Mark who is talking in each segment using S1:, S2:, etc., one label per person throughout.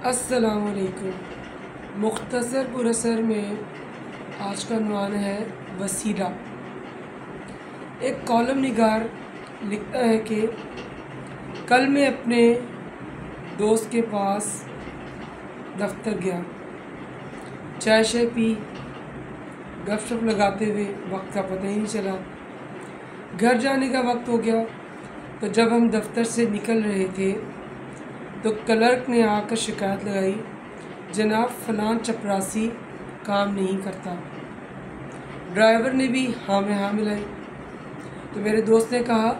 S1: السلام علیکم۔ مختصر پراسر میں آج کا عنوان ہے وسیلہ۔ ایک کالم نگار لکھتا ہے کہ کل میں اپنے دوست کے پاس دفتر گیا، چائے شائے پی، گپ شپ لگاتے ہوئے وقت کا پتہ ہی نہیں چلا۔ گھر جانے کا وقت ہو گیا تو جب ہم دفتر سے نکل رہے تھے تو کلرک نے آ کر شکایت لگائی، جناب فلاں چپراسی کام نہیں کرتا۔ ڈرائیور نے بھی ہاں میں ہاں ملائی تو میرے دوست نے کہا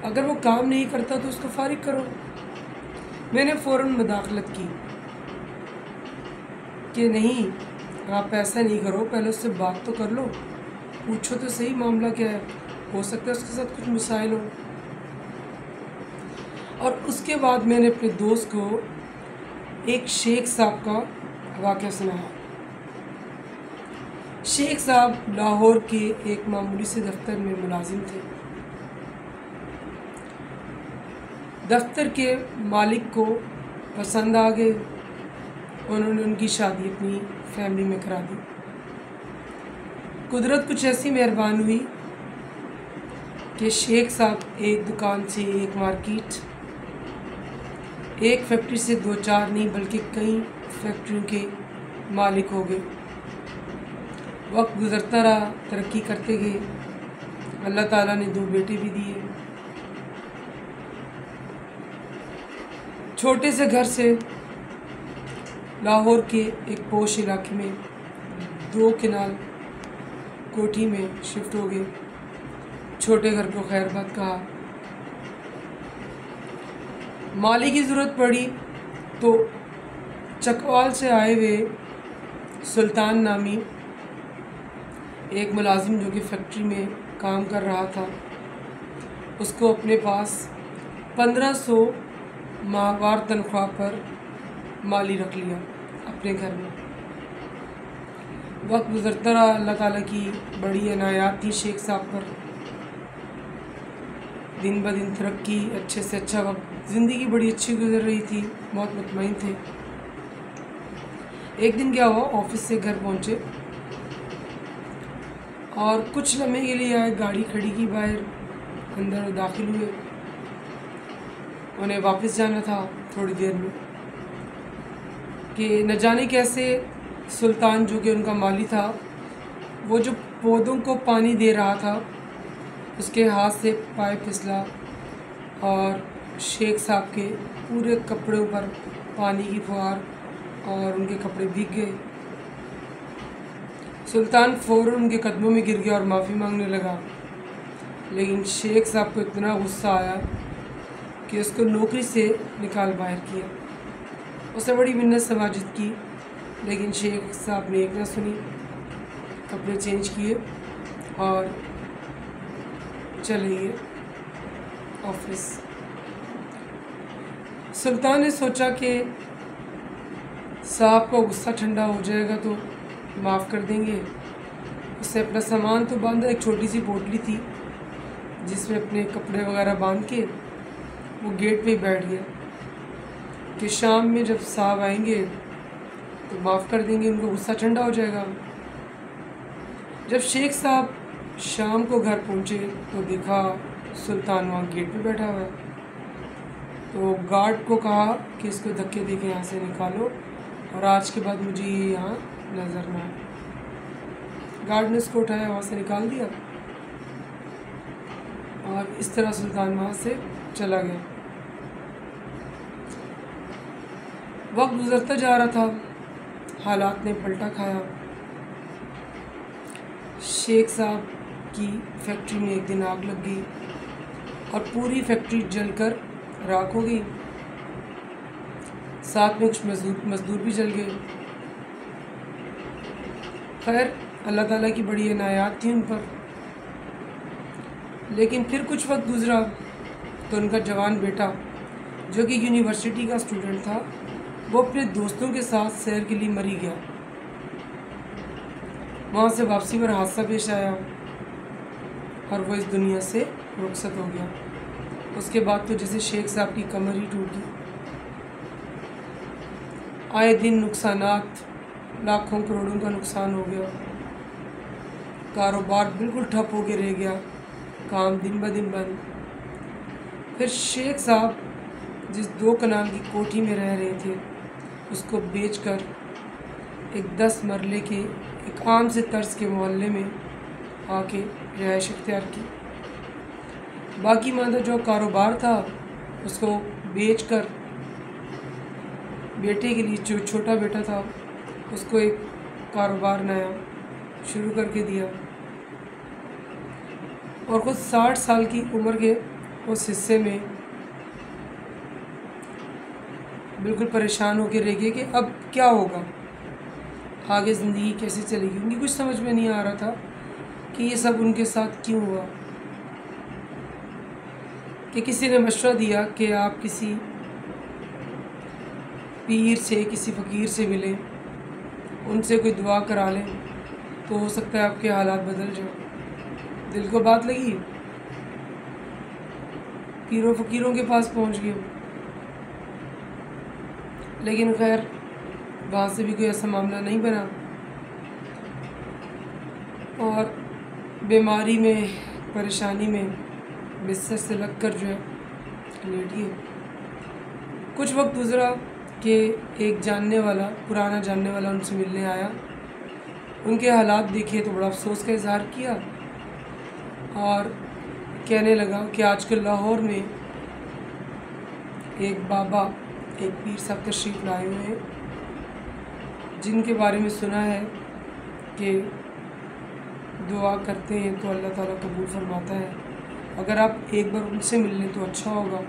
S1: اگر وہ کام نہیں کرتا تو اس کو فارغ کرو۔ میں نے فوراً مداخلت کی کہ نہیں، آپ ایسا نہیں کرو، پہلے اس سے بات تو کر لو، پوچھو تو صحیح معاملہ کیا ہے، ہو سکتا ہے اس کے ساتھ کچھ مسائل ہو۔ اور اس کے بعد میں نے اپنے دوست کو ایک شیخ صاحب کا واقعہ سنایا۔ شیخ صاحب لاہور کے ایک معمولی سے دفتر میں ملازم تھے۔ دفتر کے مالک کو پسند آ گئے، انہوں نے ان کی شادی اپنی فیملی میں کرا دی۔ قدرت کچھ ایسی مہربان ہوئی کہ شیخ صاحب ایک دکان سے ایک مارکیٹ، ایک فیکٹری سے دو چار نہیں بلکہ کئی فیکٹریوں کے مالک ہو گئے۔ وقت گزرتا رہا، ترقی کرتے گئے، اللہ تعالیٰ نے 2 بیٹے بھی دیے۔ چھوٹے سے گھر سے لاہور کے ایک پوش علاقے میں 2 کنال کوٹھی میں شفٹ ہو گئے۔ چھوٹے گھر کو خیر بات کہا۔ مالی کی ضرورت پڑی تو چکوال سے آئے ہوئے سلطان نامی ایک ملازم جو کہ فیکٹری میں کام کر رہا تھا، اس کو اپنے پاس 1500 ماہوار تنخواہ پر مالی رکھ لیا اپنے گھر میں۔ وقت گزرتا رہا، اللہ تعالیٰ کی بڑی عنایات تھی شیخ صاحب پر، دن بدن ترقی، اچھے سے اچھا وقت، زندگی بڑی اچھی گزر رہی تھی، بہت مطمئن تھے۔ ایک دن کیا ہوا، آفس سے گھر پہنچے اور کچھ لمحے کے لیے آئے، گاڑی کھڑی کی باہر، اندر داخل ہوئے، انہیں واپس جانا تھا تھوڑی دیر میں کہ نہ جانے کیسے سلطان جو کہ ان کا مالی تھا، وہ جو پودوں کو پانی دے رہا تھا اس کے ہاتھ سے پائپ پھسلا اور شیخ صاحب کے پورے کپڑوں پر پانی کی فوار اور ان کے کپڑے بھیگ گئے۔ سلطان فوراً ان کے قدموں میں گر گیا اور معافی مانگنے لگا، لیکن شیخ صاحب کو اتنا غصہ آیا کہ اس کو نوکری سے نکال باہر کیا۔ اس نے بڑی منت سماجت کی لیکن شیخ صاحب نے ایک نہ سنی، کپڑے چینج کیے اور چلے گئے آفس۔ سلطان نے سوچا کہ صاحب کا غصہ ٹھنڈا ہو جائے گا تو معاف کر دیں گے۔ اس سے اپنا سامان تو باندھا، ایک چھوٹی سی پوٹلی تھی جس میں اپنے کپڑے وغیرہ باندھ کے وہ گیٹ پہ ہی بیٹھ گیا کہ شام میں جب صاحب آئیں گے تو معاف کر دیں گے، ان کو غصہ ٹھنڈا ہو جائے گا۔ جب شیخ صاحب شام کو گھر پہنچے تو دیکھا سلطان وہاں گیٹ پہ بیٹھا ہوا ہے، تو گارڈ کو کہا کہ اس کو دھکے دے کے یہاں سے نکالو اور آج کے بعد مجھے یہ یہاں نظر نہ آئے۔ گارڈ نے اس کو اٹھایا، وہاں سے نکال دیا اور اس طرح سلطان وہاں سے چلا گیا۔ وقت گزرتا جا رہا تھا، حالات نے پلٹا کھایا۔ شیخ صاحب کی فیکٹری میں ایک دن آگ لگ گئی اور پوری فیکٹری جل کر راکھ ہو گئی، ساتھ میں کچھ مزدور بھی جل گئے۔ خیر، اللہ تعالیٰ کی بڑی عنایات تھی ان پر۔ لیکن پھر کچھ وقت گزرا تو ان کا جوان بیٹا جو کہ یونیورسٹی کا اسٹوڈنٹ تھا، وہ اپنے دوستوں کے ساتھ سیر کے لیے مری گیا۔ وہاں سے واپسی پر حادثہ پیش آیا اور وہ اس دنیا سے رخصت ہو گیا۔ اس کے بعد تو جیسے شیخ صاحب کی کمر ہی ٹوٹ گئی۔ आए दिन नुकसानात, लाखों करोड़ों का नुकसान हो गया, कारोबार बिल्कुल ठप हो के रह गया, काम दिन ब दिन बंद। फिर शेख साहब जिस 2 कनाल की कोठी में रह रहे थे उसको बेचकर एक 10 मरले के एक आम से तर्ज के मोहल्ले में आके रिहाइश इख्तियार की। बाकी मादा जो कारोबार था उसको बेचकर बेटे के लिए, जो छोटा बेटा था, उसको एक कारोबार नया शुरू करके दिया। और कुछ 60 साल की उम्र के उस हिस्से में बिल्कुल परेशान होकर रह गए कि अब क्या होगा, आगे ज़िंदगी कैसे चलेगी। उनकी कुछ समझ में नहीं आ रहा था कि ये सब उनके साथ क्यों हुआ। कि किसी ने मशवरा दिया कि आप किसी पीर से, किसी फ़कीर से मिलें, उनसे कोई दुआ करा लें तो हो सकता है आपके हालात बदल जाए। दिल को बात लगी, पीरों फ़कीरों के पास पहुंच गए, लेकिन खैर वहाँ से भी कोई ऐसा मामला नहीं बना और बीमारी में, परेशानी में बिस्तर से लग कर जो है लेट गए। कुछ वक्त गुजरा कि एक जानने वाला, पुराना जानने वाला उनसे मिलने आया। उनके हालात देखे तो बड़ा अफसोस का इजहार किया और कहने लगा कि आजकल लाहौर में एक बाबा, एक पीर साहब तशरीफ़ लाए हुए हैं जिनके बारे में सुना है कि दुआ करते हैं तो अल्लाह ताला कबूल फरमाता है। अगर आप एक बार उनसे मिल लें तो अच्छा होगा।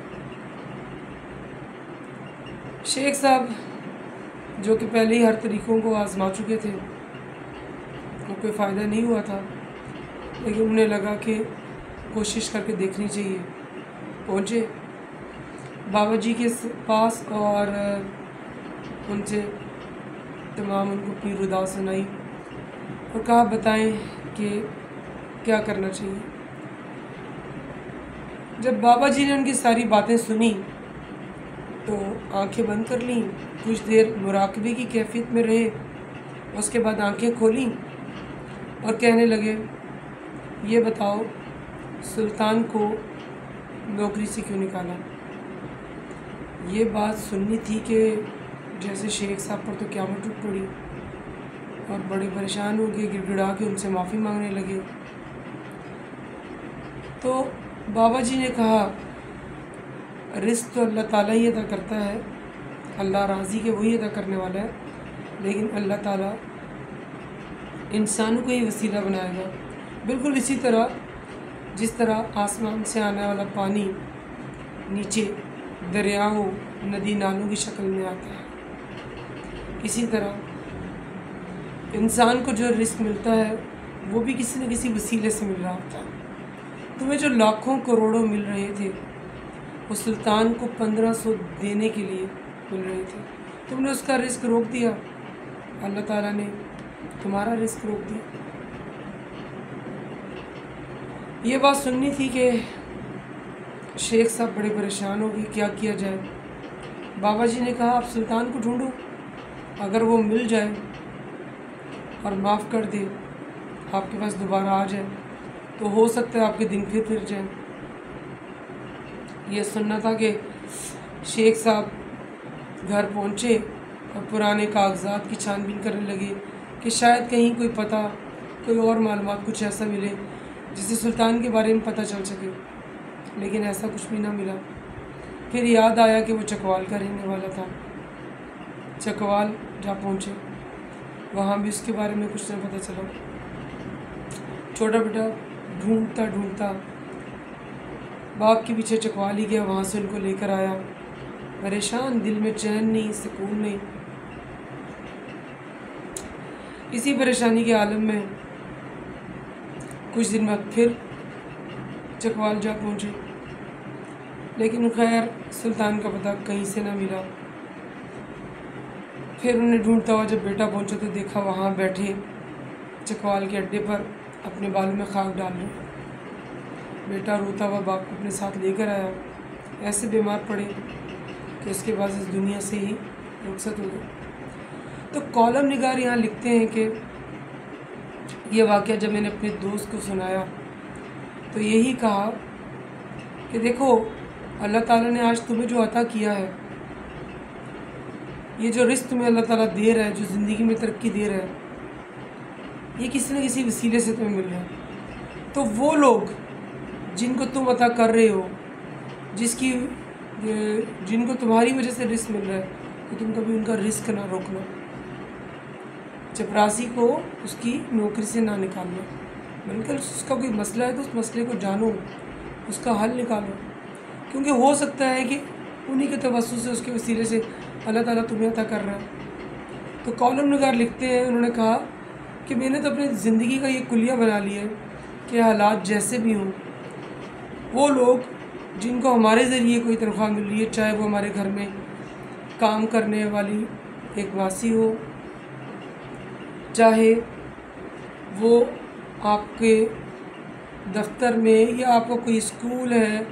S1: शेख साहब जो कि पहले ही हर तरीक़ों को आज़मा चुके थे, वो कोई फ़ायदा नहीं हुआ था, लेकिन उन्हें लगा कि कोशिश करके देखनी चाहिए। पहुँचे बाबा जी के पास और उनसे तमाम उनको अपनी रुदा सुनाई और कहा बताएं कि क्या करना चाहिए। जब बाबा जी ने उनकी सारी बातें सुनी तो आंखें बंद कर लीं, कुछ देर मुराकबे की कैफियत में रहे, उसके बाद आंखें खोलीं और कहने लगे, ये बताओ सुल्तान को नौकरी से क्यों निकाला। ये बात सुननी थी कि जैसे शेख साहब पर तो क़यामत टूट पड़ी और बड़े परेशान हो गए, गिड़गिड़ा के उनसे माफ़ी मांगने लगे। तो बाबा जी ने कहा, रिज़्क़ तो अल्लाह ताला ही अदा करता है, अल्लाह राज़ी के वही अदा करने वाला है, लेकिन अल्लाह ताला इंसानों को ही वसीला बनाएगा। बिल्कुल इसी तरह जिस तरह आसमान से आने वाला पानी नीचे दरियाओं, नदी नालों की शक्ल में आता है, इसी तरह इंसान को जो रिज़्क़ मिलता है वो भी किसी न किसी वसीले से मिल रहा होता है। तुम्हें जो लाखों करोड़ों मिल रहे थे वो सुल्तान को 1500 देने के लिए मिल रहे थे, तुमने उसका रिज़्क़ रोक दिया, अल्लाह ताला ने तुम्हारा रिज़्क़ रोक दिया। ये बात सुननी थी कि शेख साहब बड़े परेशान हो गए, क्या किया जाए। बाबा जी ने कहा, आप सुल्तान को ढूंढो, अगर वो मिल जाए और माफ़ कर दे, आपके पास दोबारा आ जाए तो हो सकता है आपके दिन फिर जाए। ये सुनना था कि शेख साहब घर पहुँचे और पुराने कागजात की छानबीन करने लगे कि शायद कहीं कोई पता, कोई और मालूमात कुछ ऐसा मिले जिससे सुल्तान के बारे में पता चल सके, लेकिन ऐसा कुछ भी ना मिला। फिर याद आया कि वो चकवाल का रहने वाला था। चकवाल जा पहुँचे, वहाँ भी उसके बारे में कुछ नहीं पता चला। छोटा बेटा ढूंढता ढूंढता बाप के पीछे चकवाल ही गया, वहाँ से उनको लेकर आया। परेशान, दिल में चैन नहीं, सुकून नहीं। इसी परेशानी के आलम में कुछ दिन बाद फिर चकवाल जा पहुँचे, लेकिन खैर सुल्तान का पता कहीं से ना मिला। फिर उन्हें ढूंढता हुआ जब बेटा पहुँचा तो देखा वहाँ बैठे चकवाल के अड्डे पर अपने बालों में खाक डाल रहे। बेटा रोता हुआ बाप को अपने साथ लेकर आया। ऐसे बीमार पड़े कि उसके बाद इस दुनिया से ही रुखसत हो गए। تو कॉलम निगार यहाँ लिखते हैं कि ये वाक़या जब मैंने अपने दोस्त को सुनाया तो यही कहा कि देखो अल्लाह ताला ने आज तुम्हें जो अता किया है, ये जो रिस्क तुम्हें अल्लाह ताला दे रहा है, जो ज़िंदगी में तरक्की दे रहा है, ये किसी न किसी वसीले से तुम्हें मिल रहा है। तो वो लोग जिनको तुम अता कर रहे हो, जिनको तुम्हारी वजह से रिस्क मिल रहा है, तो तुम कभी उनका रिस्क ना रोकना, चपरासी को उसकी नौकरी से ना निकालना, बल्कि उसका कोई मसला है तो उस मसले को जानो, उसका हल निकालो, क्योंकि हो सकता है कि उन्हीं के तवस्सुल से, उसके वसीले से अल्लाह ताला तुम्हें अता कर रहा है। तो कॉलम निगार लिखते हैं, उन्होंने कहा कि मैंने तो अपनी ज़िंदगी का ये कुलिया बना लिया है कि हालात जैसे भी हों, वो लोग जिनको हमारे ज़रिए कोई तनख्वाह मिल रही है, चाहे वो हमारे घर में काम करने वाली एक वासी हो, चाहे वो आपके दफ्तर में या आपका कोई स्कूल है,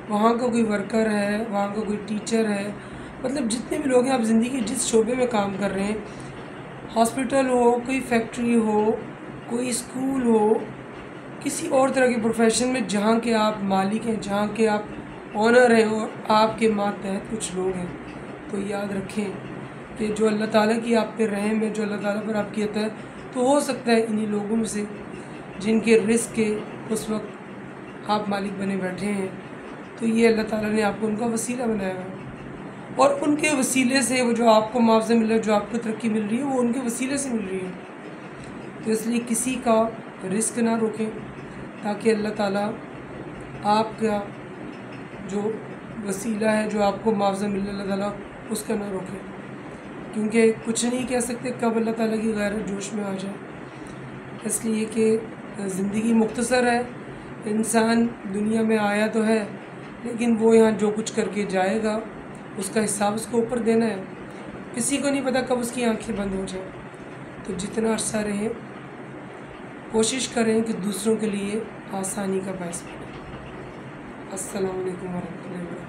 S1: वहाँ का कोई वर्कर है, वहाँ का कोई टीचर है, मतलब जितने भी लोग हैं, आप ज़िंदगी के जिस शोबे में काम कर रहे हैं, हॉस्पिटल हो, कोई फैक्ट्री हो, कोई स्कूल हो, किसी और तरह के प्रोफेशन में जहाँ के आप मालिक हैं, जहाँ के आप ऑनर हैं और आपके मातहत कुछ लोग हैं, तो याद रखें कि जो अल्लाह ताला की आप पे रहम है, जो अल्लाह ताला पर आपकी अता है, तो हो सकता है इन्हीं लोगों में से जिनके रिस्क के उस वक्त आप मालिक बने बैठे हैं, तो ये अल्लाह ताला ने आपको उनका वसीला बनाया है, और उनके वसीले से वो जो आपको मुआवजा मिल रहा है, जो आपको तरक्की मिल रही है, वो उनके वसीले से मिल रही है। तो इसलिए किसी का रिस्क ना रोकें, ताकि अल्लाह ताला आपका जो वसीला है, जो आपको मुआवजा मिल रहा है, अल्लाह ताला उसका ना रोके, क्योंकि कुछ नहीं कह सकते कब अल्लाह ताला की गैरत जोश में आ जाए। इसलिए कि ज़िंदगी मुख्तसर है, इंसान दुनिया में आया तो है, लेकिन वो यहाँ जो कुछ करके जाएगा उसका हिसाब उसको ऊपर देना है। किसी को नहीं पता कब उसकी आंखें बंद हो जाए। तो जितना अरसा रहें, कोशिश करें कि दूसरों के लिए आसानी का बायस बने। अस्सलाम वालेकुम वरहमतुल्लाहि वबरकातुहू।